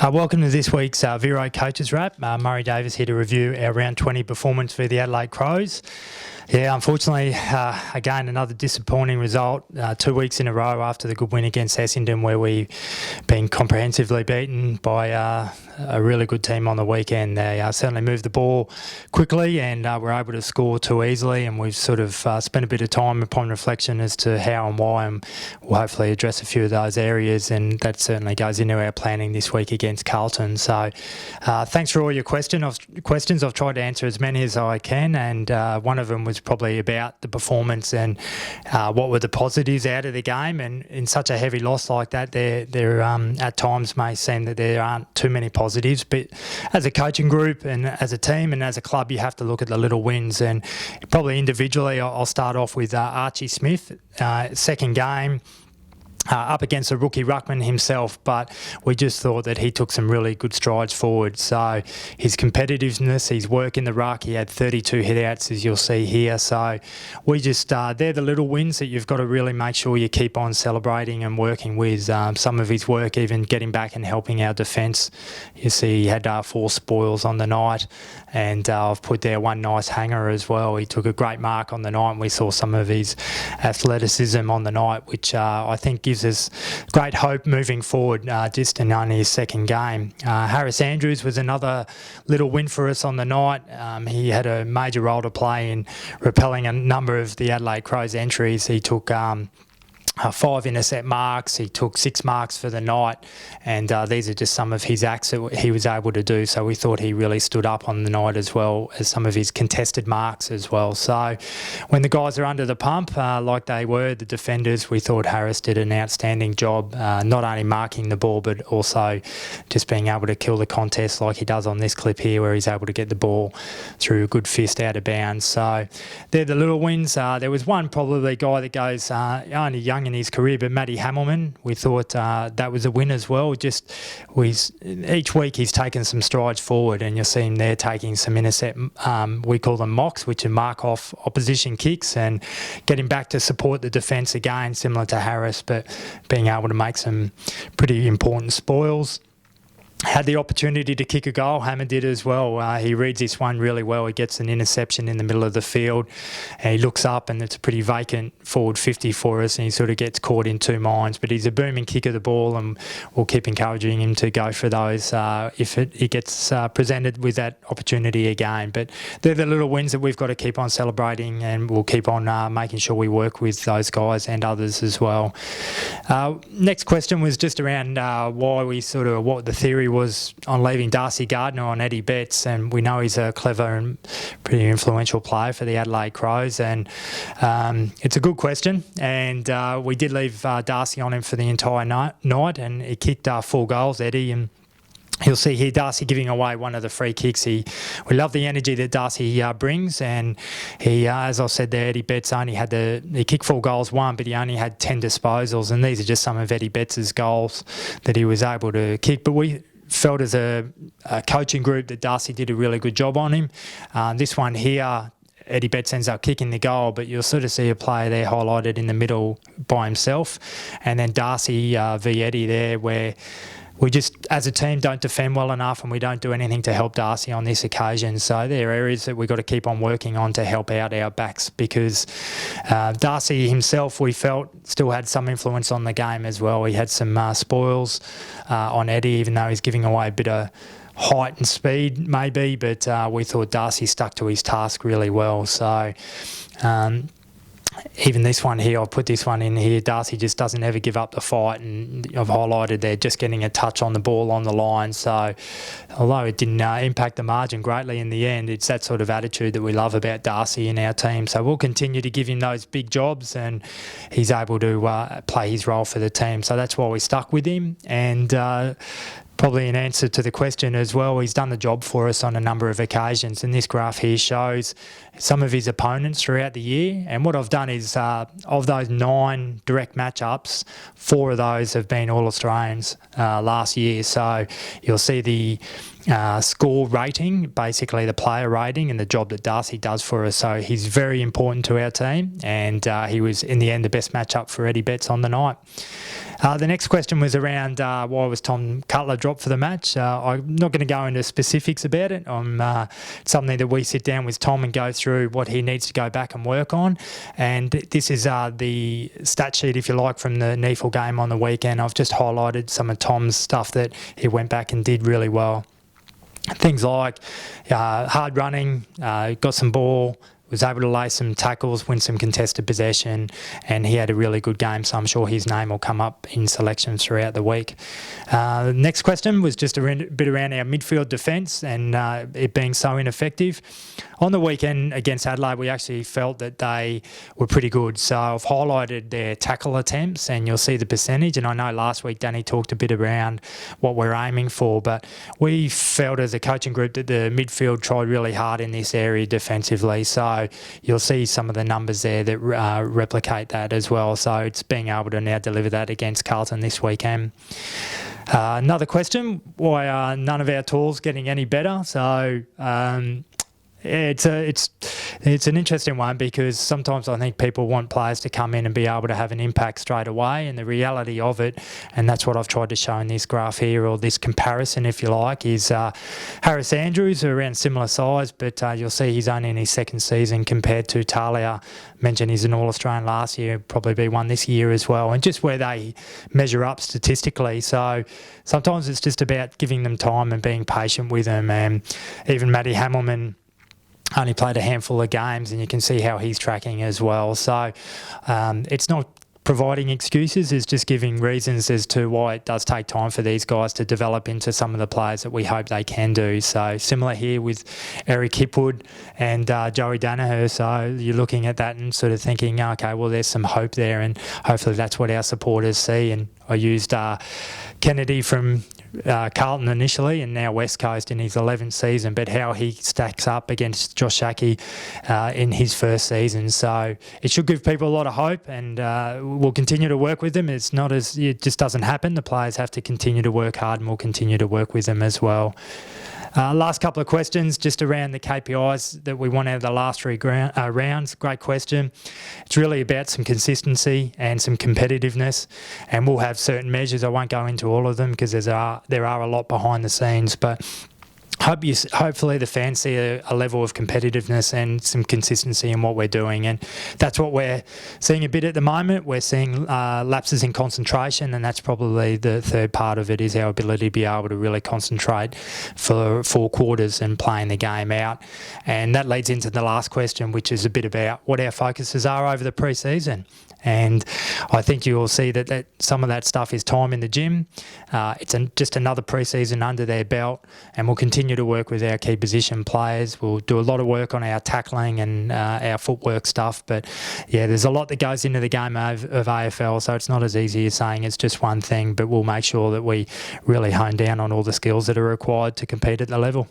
Welcome to this week's Vero Coaches Wrap. Murray Davis here to review our round 20 performance for the Adelaide Crows. Yeah, unfortunately, again, another disappointing result 2 weeks in a row after the good win against Essendon, where we've been comprehensively beaten by a really good team on the weekend. They certainly moved the ball quickly and were able to score too easily, and we've sort of spent a bit of time upon reflection as to how and why, and we'll hopefully address a few of those areas, and that certainly goes into our planning this week against Carlton. So thanks for all your questions. I've tried to answer as many as I can, and one of them was probably about the performance and what were the positives out of the game. And in such a heavy loss like that, there at times may seem that there aren't too many positives, but as a coaching group and as a team and as a club, you have to look at the little wins. And probably individually, I'll start off with Archie Smith, second game. Up against a rookie ruckman himself, but we just thought that he took some really good strides forward. So his competitiveness, his work in the ruck, he had 32 hit-outs, as you'll see here. So we just, they're the little wins that you've got to really make sure you keep on celebrating and working with. Some of his work, even getting back and helping our defence. You see he had 4 spoils on the night, and I've put there one nice hanger as well. He took a great mark on the night, and we saw some of his athleticism on the night, which I think gives us great hope moving forward, just in only his second game. Harris Andrews was another little win for us on the night. He had a major role to play in repelling a number of the Adelaide Crows entries. He took 5 intercept marks, he took 6 marks for the night, and these are just some of his acts that he was able to do. So we thought he really stood up on the night, as well as some of his contested marks as well. So when the guys are under the pump, like they were, the defenders, we thought Harris did an outstanding job, not only marking the ball, but also just being able to kill the contest like he does on this clip here, where he's able to get the ball through a good fist out of bounds. So they're the little wins. There was one probably guy that goes only young in his career, but Matty Hamilman, we thought that was a win as well. Just each week he's taken some strides forward, and you'll see him there taking some intercept, we call them mocks, which are mark off opposition kicks, and getting back to support the defence again, similar to Harris, but being able to make some pretty important spoils. Had the opportunity to kick a goal. Hammer did as well. He reads this one really well. He gets an interception in the middle of the field, and he looks up, and it's a pretty vacant forward 50 for us, and he sort of gets caught in two minds. But he's a booming kicker of the ball, and we'll keep encouraging him to go for those if he gets presented with that opportunity again. But they're the little wins that we've got to keep on celebrating, and we'll keep on making sure we work with those guys and others as well. Next question was just around why we what the theory was on leaving Darcy Gardner on Eddie Betts, and we know he's a clever and pretty influential player for the Adelaide Crows, and it's a good question, and we did leave Darcy on him for the entire night, and he kicked 4 goals, Eddie, and you'll see here Darcy giving away one of the free kicks. We love the energy that Darcy brings, and he, as I said there, Eddie Betts he kicked 4 goals, but he only had 10 disposals, and these are just some of Eddie Betts' goals that he was able to kick. But we felt as a coaching group that Darcy did a really good job on him. This one here, Eddie Betts ends up kicking the goal, but you'll sort of see a player there highlighted in the middle by himself, and then Darcy v Eddie there, where we just, as a team, don't defend well enough, and we don't do anything to help Darcy on this occasion. So there are areas that we've got to keep on working on to help out our backs, because Darcy himself, we felt, still had some influence on the game as well. He had some spoils on Eddie, even though he's giving away a bit of height and speed maybe, but we thought Darcy stuck to his task really well. So even this one here, I'll put this one in here, Darcy just doesn't ever give up the fight, and I've highlighted there just getting a touch on the ball on the line. So although it didn't impact the margin greatly in the end, it's that sort of attitude that we love about Darcy in our team. So we'll continue to give him those big jobs, and he's able to play his role for the team. So that's why we stuck with him, and probably an answer to the question as well, he's done the job for us on a number of occasions, and this graph here shows some of his opponents throughout the year. And what I've done is, of those 9 direct matchups, 4 of those have been All-Australians last year. So you'll see the score rating, basically the player rating, and the job that Darcy does for us. So he's very important to our team, and he was, in the end, the best matchup for Eddie Betts on the night. The next question was around why was Tom Cutler dropped for the match. I'm not going to go into specifics about it. It's something that we sit down with Tom and go through what he needs to go back and work on. And this is the stat sheet, if you like, from the NEFL game on the weekend. I've just highlighted some of Tom's stuff that he went back and did really well. Things like hard running, got some ball, was able to lay some tackles, win some contested possession, and he had a really good game, so I'm sure his name will come up in selections throughout the week. The next question was just a bit around our midfield defence and it being so ineffective. On the weekend against Adelaide, we actually felt that they were pretty good, so I've highlighted their tackle attempts and you'll see the percentage, and I know last week Danny talked a bit around what we're aiming for, but we felt as a coaching group that the midfield tried really hard in this area defensively, so you'll see some of the numbers there that replicate that as well. So it's being able to now deliver that against Carlton this weekend. Another question, why are none of our tools getting any better? So it's an interesting one, because sometimes I think people want players to come in and be able to have an impact straight away, and the reality of it, and that's what I've tried to show in this graph here, or this comparison if you like, is Harris Andrews, who are around similar size, but you'll see he's only in his second season compared to Talia. Mentioned he's an All-Australian last year, probably be one this year as well, and just where they measure up statistically. So sometimes it's just about giving them time and being patient with them. And even Matty Hamilman only played a handful of games, and you can see how he's tracking as well. So it's not providing excuses, it's just giving reasons as to why it does take time for these guys to develop into some of the players that we hope they can do. So similar here with Eric Hipwood and Joey Danaher. So you're looking at that and sort of thinking, okay, well, there's some hope there, and hopefully that's what our supporters see. And I used Kennedy from Carlton initially, and now West Coast in his 11th season, but how he stacks up against Josh Schache in his first season. So it should give people a lot of hope, and we'll continue to work with them. It's not as, it just doesn't happen. The players have to continue to work hard, and we'll continue to work with them as well. Last couple of questions just around the KPIs that we want out of the last three rounds. Great question. It's really about some consistency and some competitiveness, and we'll have certain measures. I won't go into all of them because there are a lot behind the scenes, but hopefully the fans see a level of competitiveness and some consistency in what we're doing, and that's what we're seeing a bit at the moment. We're seeing lapses in concentration, and that's probably the third part of it, is our ability to be able to really concentrate for 4 quarters and playing the game out. And that leads into the last question, which is a bit about what our focuses are over the pre-season. And I think you'll see that some of that stuff is time in the gym. It's just another pre-season under their belt, and we'll continue to work with our key position players. We'll do a lot of work on our tackling and our footwork stuff. But yeah, there's a lot that goes into the game of AFL, so it's not as easy as saying it's just one thing, but we'll make sure that we really hone down on all the skills that are required to compete at the level.